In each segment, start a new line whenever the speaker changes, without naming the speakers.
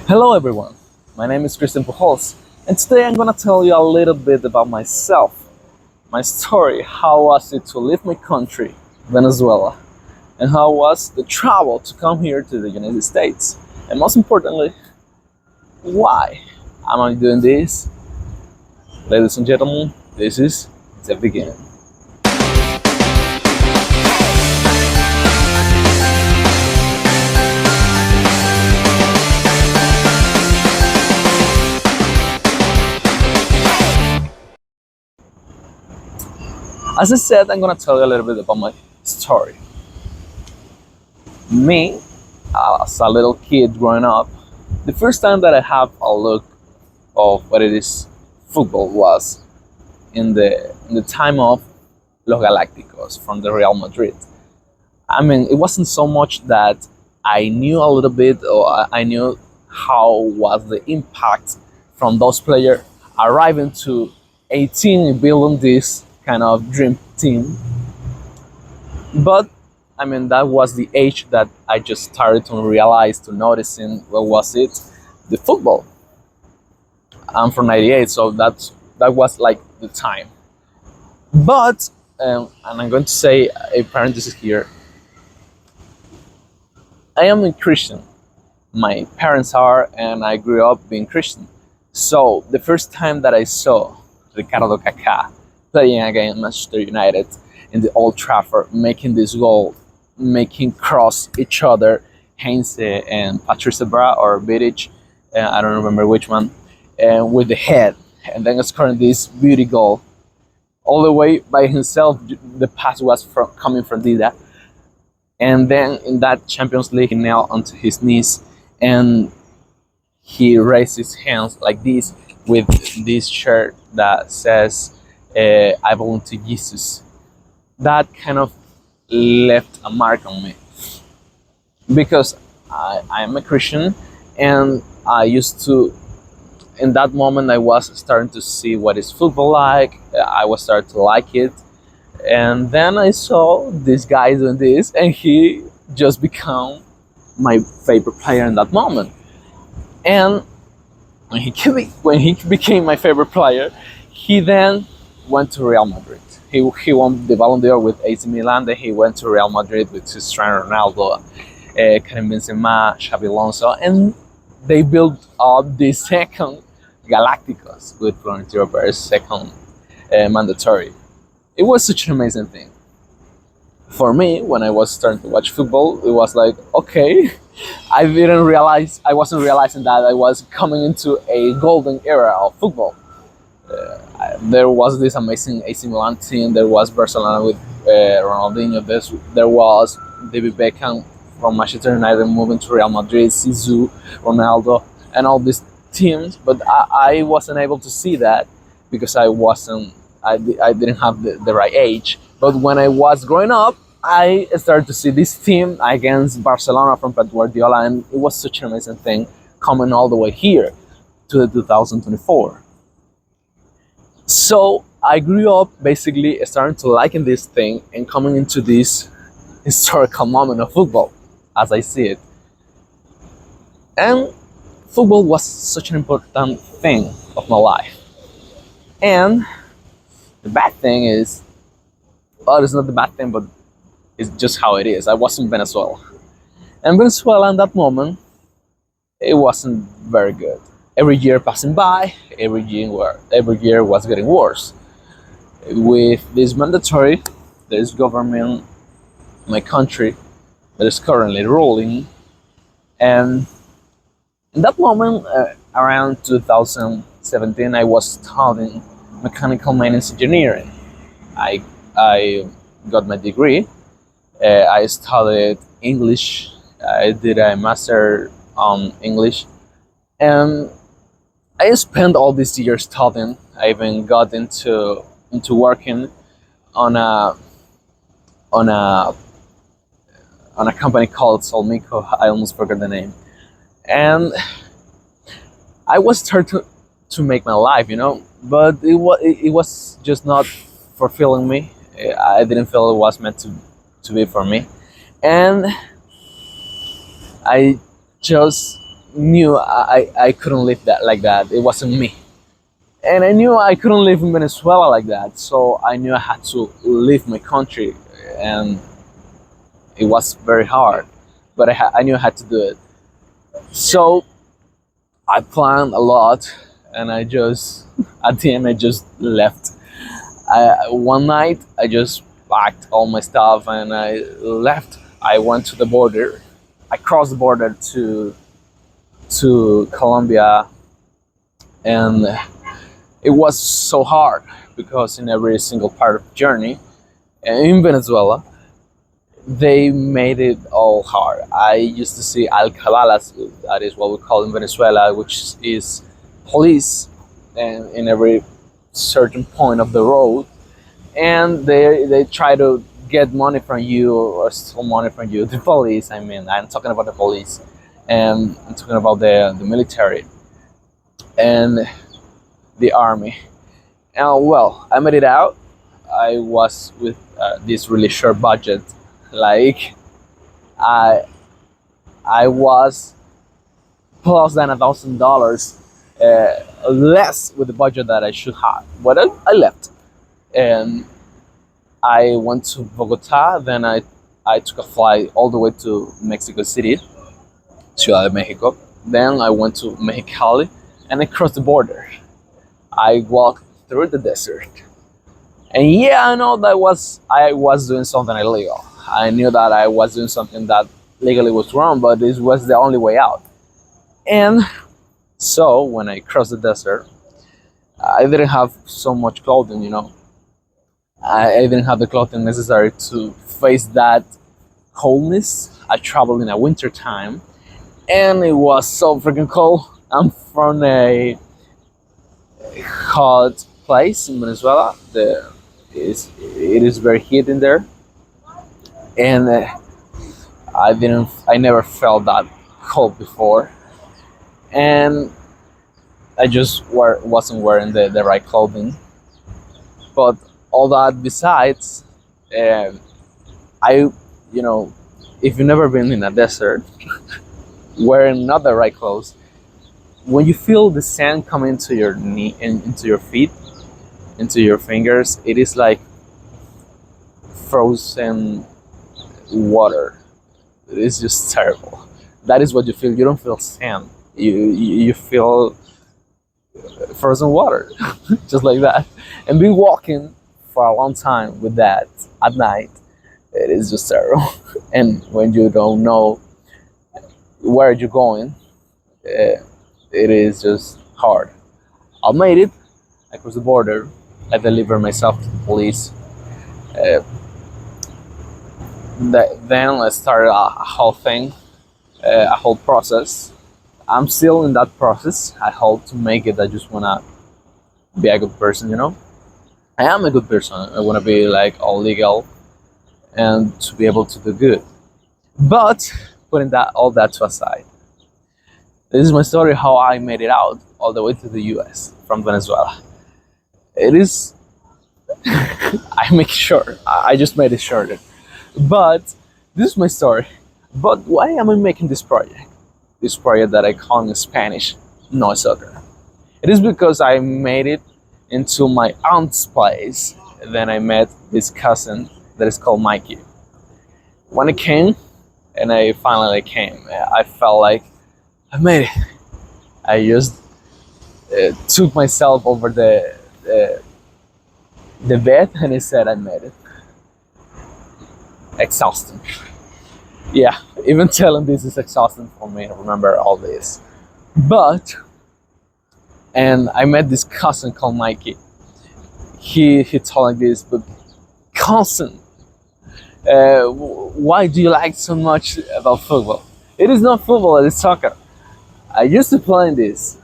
Hello everyone, my name is Christian Pujols, and today I'm gonna tell you a little bit about myself, my story, how was it to leave my country, Venezuela, and how was the travel to come here to the United States, and most importantly, why am I doing this? Ladies and gentlemen, this is the beginning. As I said, I'm gonna tell you a little bit about my story. Me, as a little kid growing up, the first time that I have a look of what it is football was in the time of Los Galácticos from the Real Madrid. I mean, it wasn't so much that I knew a little bit or I knew how was the impact from those players arriving to 18 and building this kind of dream team. But I mean, that was the age that I just started to realize, to noticing what was it, the football. I'm from '98, so that was like the time. But and I'm going to say a parenthesis here. I am a Christian. My parents are, and I grew up being Christian. So the first time that I saw Ricardo Kaká playing against Manchester United in the Old Trafford, making this goal, making cross each other, Heinze and Patrice Evra or Vidic, I don't remember which one, with the head, and then scoring this beauty goal all the way by himself. The pass was coming from Dida, and then in that Champions League, he knelt onto his knees and he raised his hands like this with this shirt that says, "I belong to Jesus." That kind of left a mark on me because I am a Christian, and I used to, in that moment, I was starting to see what is football like. I was starting to like it, and then I saw this guy doing this, and he just became my favorite player in that moment. And when he became my favorite player, he then went to Real Madrid. He won the Ballon d'Or with AC Milan. Then he went to Real Madrid with Cristiano Ronaldo, Karim Benzema, Xabi Alonso, and they built up the second Galacticos with Florentino Perez second mandatory. It was such an amazing thing. For me, when I was starting to watch football, it was like, okay, I wasn't realizing that I was coming into a golden era of football. There was this amazing AC Milan team. There was Barcelona with Ronaldinho. There was David Beckham from Manchester United moving to Real Madrid, Zizou, Ronaldo, and all these teams. But I wasn't able to see that because I didn't have the right age. But when I was growing up, I started to see this team against Barcelona from Pep Guardiola, and it was such an amazing thing coming all the way here to the 2024. So I grew up basically starting to liking this thing and coming into this historical moment of football as I see it. And football was such an important thing of my life. And the bad thing is, well, it's not the bad thing, but it's just how it is. I was in Venezuela. And Venezuela in that moment, it wasn't very good. Every year passing by, every year was getting worse. With this mandatory, this government, my country, that is currently ruling, and in that moment, around 2017, I was studying mechanical maintenance engineering. I got my degree. I studied English. I did a master on English, and I spent all these years studying. I even got into working on a on a company called Solmico. I almost forgot the name, and I was starting to make my life, but it was just not fulfilling me. I didn't feel it was meant to be for me, and I just knew I couldn't live that like that. It wasn't me. And I knew I couldn't live in Venezuela like that. So I knew I had to leave my country. And it was very hard. But I knew I had to do it. So I planned a lot. And I just, at the end, I just left. One night, I just packed all my stuff and I left. I went to the border. I crossed the border to Colombia, and it was so hard because in every single part of the journey in Venezuela, they made it all hard. I used to see alcalalas, that is what we call in Venezuela, which is police, and in every certain point of the road, and they try to get money from you or steal money from you. The police, I mean, I'm talking about the police, and I'm talking about the military and the army. And well, I made it out. I was with this really short budget. Like I I was plus than $1,000 less with the budget that I should have. But I left and I went to Bogota. Then I took a flight all the way to Mexico City, Ciudad de Mexico. Then I went to Mexicali and I crossed the border. I walked through the desert. And yeah, I know that I was doing something illegal. I knew that I was doing something that legally was wrong, but this was the only way out. And so when I crossed the desert, I didn't have so much clothing, you know. I didn't have the clothing necessary to face that coldness. I traveled in a winter time, and it was so freaking cold. I'm from a hot place in Venezuela. It is very heat in there, and I never felt that cold before, and I just wasn't wearing the right clothing. But all that besides, I, you know, if you've never been in a desert, wearing not the right clothes, when you feel the sand come into your knee and into your feet, into your fingers, it is like frozen water. It is just terrible. That is what you feel. You don't feel sand. You feel frozen water, just like that. And been walking for a long time with that at night, it is just terrible. And when you don't know where you're going, it is just hard. I made it. I crossed the border. I delivered myself to the police. Then I started a whole thing, a whole process. I'm still in that process. I hope to make it. I just wanna be a good person, you know. I am a good person. I wanna be like all legal and to be able to do good. But putting all that to aside, this is my story how I made it out all the way to the U.S. from Venezuela. It is. I make it short. I just made it shorter. But this is my story. But why am I making this project? This project that I call in Spanish No Soccer. It is because I made it into my aunt's place. Then I met this cousin that is called Mikey. When I came, and I finally came, I felt like I made it. I just took myself over the bed and I said I made it. Exhausting. Yeah, even telling this is exhausting for me to remember all this. But, and I met this cousin called Mikey. He told me this, but cousin, why do you like so much about football? It is not football, it is soccer. I used to play this.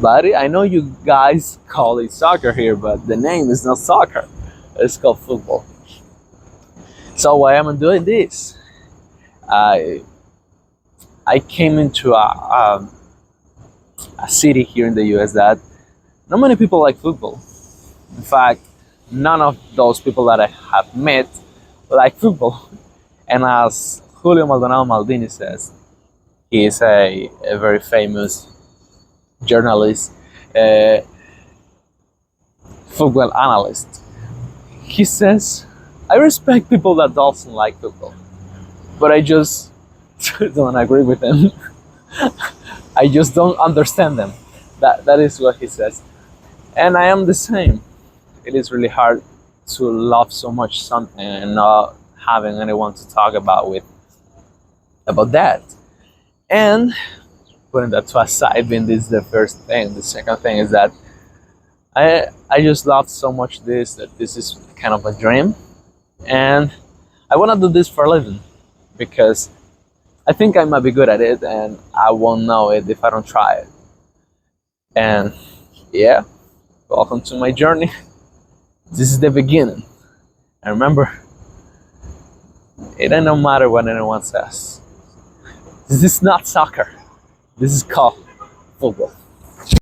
But I know you guys call it soccer here, but the name is not soccer. It's called football. So why am I doing this? I came into a city here in the US that not many people like football. In fact, none of those people that I have met like football. And as Julio Maldonado Maldini says, He is a very famous journalist, uh, football analyst. He says, "I respect people that doesn't like football, but I just don't agree with them. I just don't understand them." That is what he says, and I am the same. It is really hard to love so much something and not having anyone to talk about that. And putting that to aside, being this the first thing, the second thing is that I just love so much this that this is kind of a dream, and I want to do this for a living because I think I might be good at it, and I won't know it if I don't try it. And yeah, welcome to my journey. This is the beginning. And remember, it ain't no matter what anyone says. This is not soccer. This is called football.